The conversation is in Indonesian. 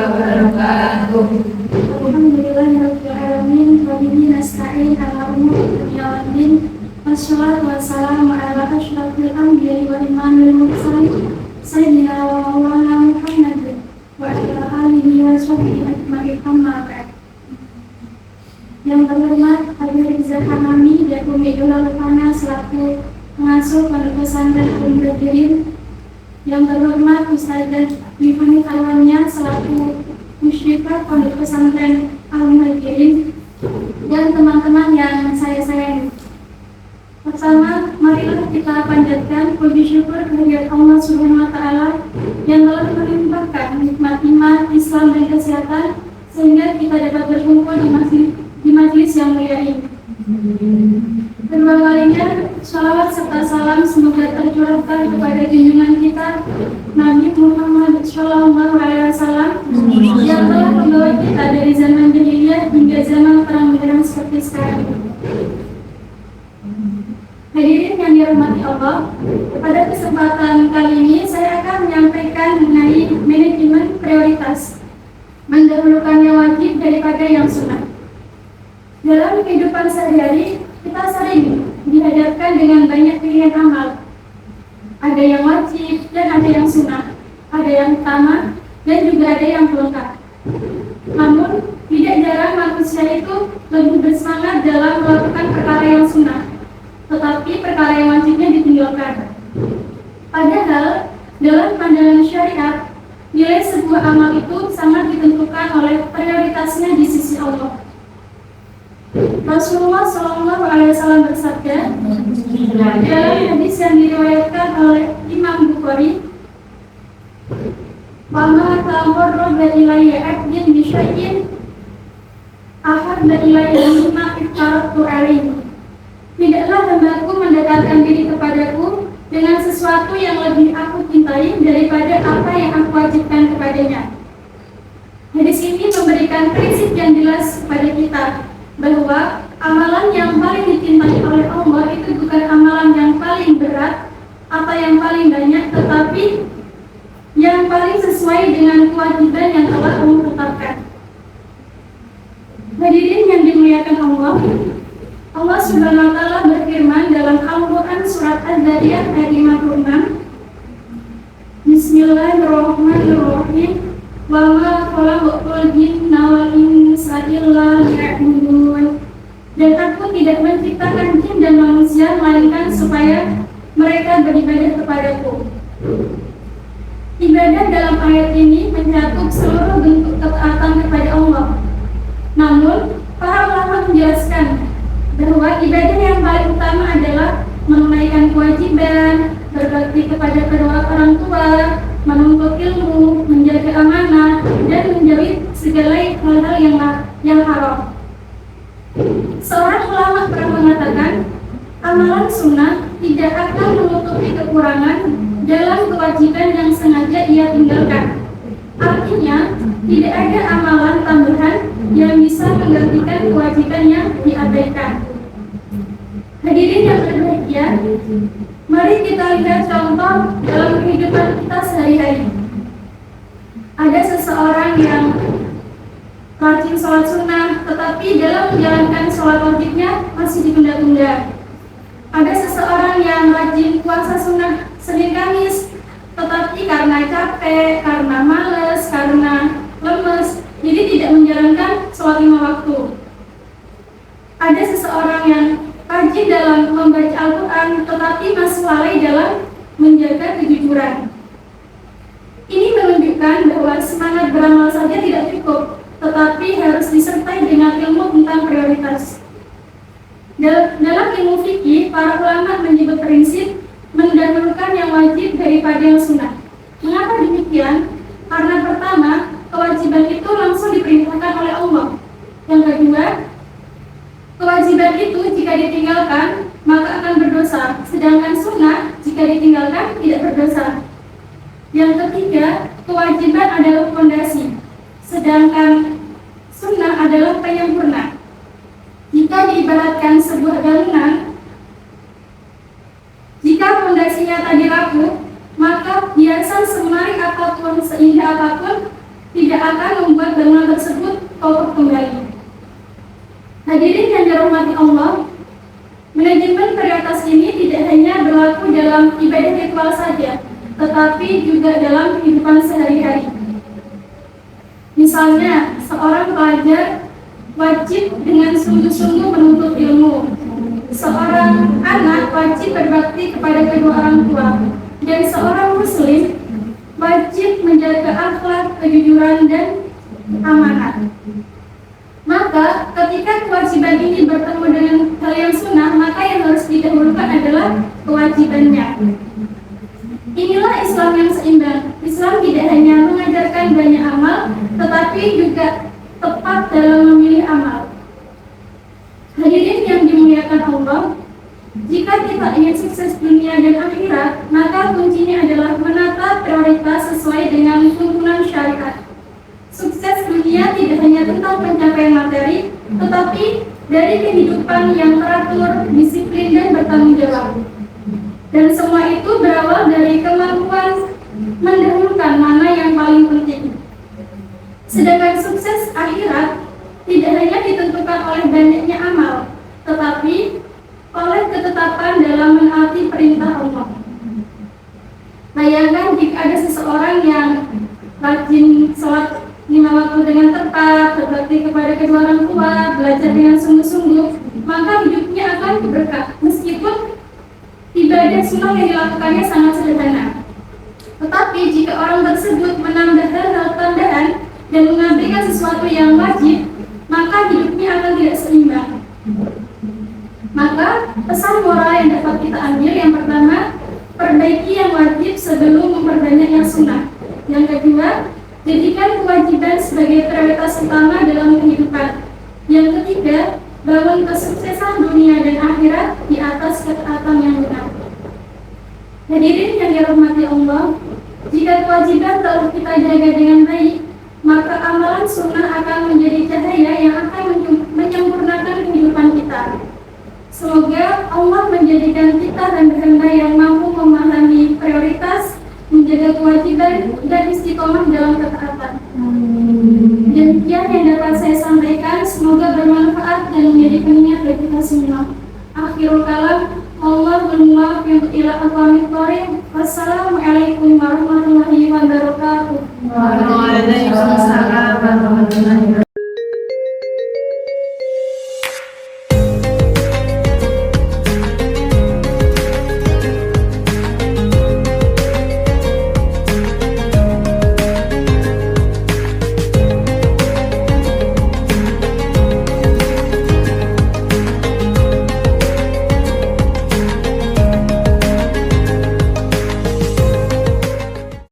wabarakatuh. Alhamdulillahirabbil alamin wa bihi nasta'in ala umuri dunya wad din. Wassalatu wassalamu ala asyrafil anbiya'i wal imamil mursalin sayyidina wa maulana Muhammad wa ala alihi wa sahbihi ajma'in amma ba'd. Yang terhormat Habib Rizal Hamami dan Umi Dula Lukana selaku pengasuh Pondok Pesantren Al-Mudaththirин. Yang terhormat Ustazah Rifani Alwania selaku musyrifah Pondok Pesantren Al-Mudaththirin dan teman-teman yang saya sayangi. Pertama, marilah kita panjatkan puji syukur kehadirat Allah Subhanahu wa taala yang telah melimpahkan nikmat iman, Islam dan kesehatan sehingga kita dapat berkumpul di majelis yang mulia ini. Kedua kalinya, shalawat serta salam semoga tercurahkan kepada junjungan kita Nabi Muhammad SAW yang telah membawa kita dari zaman jahiliyah hingga zaman terang benderang seperti sekarang. Hadirin yang dirahmati Allah, pada kesempatan kali ini saya akan menyampaikan mengenai manajemen prioritas, mendahulukan yang wajib daripada yang sunnah. Dalam kehidupan sehari-hari, kita sering dihadapkan dengan banyak pilihan amal. Ada yang wajib dan ada yang sunnah, ada yang utama dan juga ada yang pelengkap. Namun, tidak jarang manusia itu lebih bersemangat dalam melakukan perkara yang sunnah, tetapi perkara yang wajibnya ditinggalkan. Padahal, dalam pandangan syariat, nilai sebuah amal itu sangat ditentukan oleh prioritasnya di sisi Allah. Rasulullah SAW bersabda dalam hadis yang diriwayatkan oleh Imam Bukhari, "Wama ta'arrada ilayya 'abdin bi syai'in ahabba ilayya mimma iftaratu 'alaihi." Tidaklah hambaku mendekatkan diri kepadaku dengan sesuatu yang lebih aku cintai daripada apa yang aku wajibkan kepadanya. Hadis ini memberikan prinsip yang jelas kepada kita bahwa amalan yang paling dicintai oleh Allah itu bukan amalan yang paling berat atau yang paling banyak, tetapi yang paling sesuai dengan kewajiban yang telah Allah tetapkan. Hadirin yang dimuliakan Allah, Allah Subhanahu wa taala berfirman dalam Al-Qur'an surat Az-Zariyat ayat 56, Bismillahirrahmanirrahim. Wa ma khalaqtul jinna wal insa illa liya'budun. Dan aku tidak menciptakan jin dan manusia melainkan supaya mereka beribadah kepadaku. Ibadah dalam ayat ini mencakup seluruh bentuk ketaatan kepada Allah. Namun, para ulama menjelaskan bahwa ibadah yang paling utama adalah menunaikan kewajiban, berbakti kepada kedua orang tua, menuntut ilmu, menjaga amanah, dan menjauhi segala hal-hal yang haram. Seorang ulama pernah mengatakan, amalan sunnah tidak akan menutupi kekurangan dalam kewajiban yang sengaja ia tinggalkan. Artinya, tidak ada amalan tambahan yang bisa menggantikan kewajiban yang diabaikan. Hadirin yang berbahagia, mari kita lihat contoh dalam kehidupan kita sehari-hari. Ada seseorang yang rajin sholat sunnah, tetapi dalam menjalankan sholat wajibnya masih ditunda-tunda. Ada seseorang yang rajin puasa sunnah Senin Kamis, tetapi karena capek, karena malas, karena lemes, jadi tidak menjalankan sholat 5 waktu. Ada seseorang yang rajin dalam membaca Al-Quran, tetapi masih lalai dalam menjaga kejujuran. Ini menunjukkan bahwa semangat beramal saja tidak cukup, tetapi harus disertai dengan ilmu tentang prioritas. Dalam ilmu fikih, para ulama menyebut prinsip mendahulukan yang wajib daripada yang sunnah. Mengapa demikian? Karena pertama, kewajiban itu langsung diperintahkan oleh Allah. Yang kedua, kewajiban itu jika ditinggalkan maka akan berdosa, sedangkan sunnah jika ditinggalkan tidak berdosa. Yang ketiga, kewajiban adalah fondasi, sedangkan sunnah adalah penyempurna. Jika diibaratkan sebuah bangunan, jika fondasinya tadi rapuh, maka hiasan semari apapun, seindah apapun, tidak akan membuat bangunan tersebut kokoh kembali. Hadirin yang dirahmati Allah, manajemen prioritas ini tidak hanya berlaku dalam ibadah ritual saja, tetapi juga dalam kehidupan sehari-hari. Misalnya, seorang pelajar wajib dengan sungguh-sungguh menuntut ilmu. Seorang anak wajib berbakti kepada kedua orang tua, dan seorang muslim wajib menjaga akhlak, kejujuran, dan amanat. Maka ketika kewajiban ini bertemu dengan hal yang sunnah, maka yang harus didahulukan adalah kewajibannya. Inilah Islam yang seimbang. Islam tidak hanya mengajarkan banyak amal, tetapi juga tepat dalam memilih amal. Hadirin yang dimuliakan Allah, jika kita ingin sukses dunia dan akhirat, maka kuncinya adalah menata prioritas sesuai dengan tuntunan syariat. Sukses dunia tidak hanya tentang pencapaian materi, tetapi dari kehidupan yang teratur, disiplin, dan bertanggung jawab. Dan semua itu berawal dari kemampuan mendahulukan mana yang paling penting. Sedangkan sukses akhirat tidak hanya ditentukan oleh banyaknya amal, tetapi oleh ketetapan dalam menaati perintah Allah. Bayangkan jika ada seseorang yang rajin sholat 5 waktu dengan tepat, berbakti kepada kedua orang tua, belajar dengan sungguh-sungguh, maka hidupnya akan berkah, meskipun ibadah sunnah yang dilakukannya sangat sederhana. Tetapi jika orang tersebut menambah hal-hal tambahan dan mengabaikan sesuatu yang wajib, maka hidupnya akan tidak seimbang. Maka pesan moral yang dapat kita ambil yang pertama, perbaiki yang wajib sebelum memperbanyak yang sunnah. Yang kedua, jadikan kewajiban sebagai prioritas utama dalam kehidupan. Yang ketiga, bangun kesuksesan dunia dan akhirat di atas ketaatan yang benar. Hadirin yang dirahmati Allah, jika kewajiban telah kita jaga dengan baik, maka amalan sunnah akan menjadi cahaya yang akan menyempurnakan kehidupan kita. Semoga Allah menjadikan kita hamba-hamba yang mampu memahami prioritas, menjaga kewajiban, dan istiqomah dalam ketaatan. Demikian yang dapat saya sampaikan, semoga bermanfaat dan menjadi pengingat bagi kita semua. Akhirul kalam, Allahul muwaffiq ila aqwamit thoriq. Wassalamualaikum warahmatullahi wabarakatuh. Waalaikumsalam warahmatullahi wabarakatuh.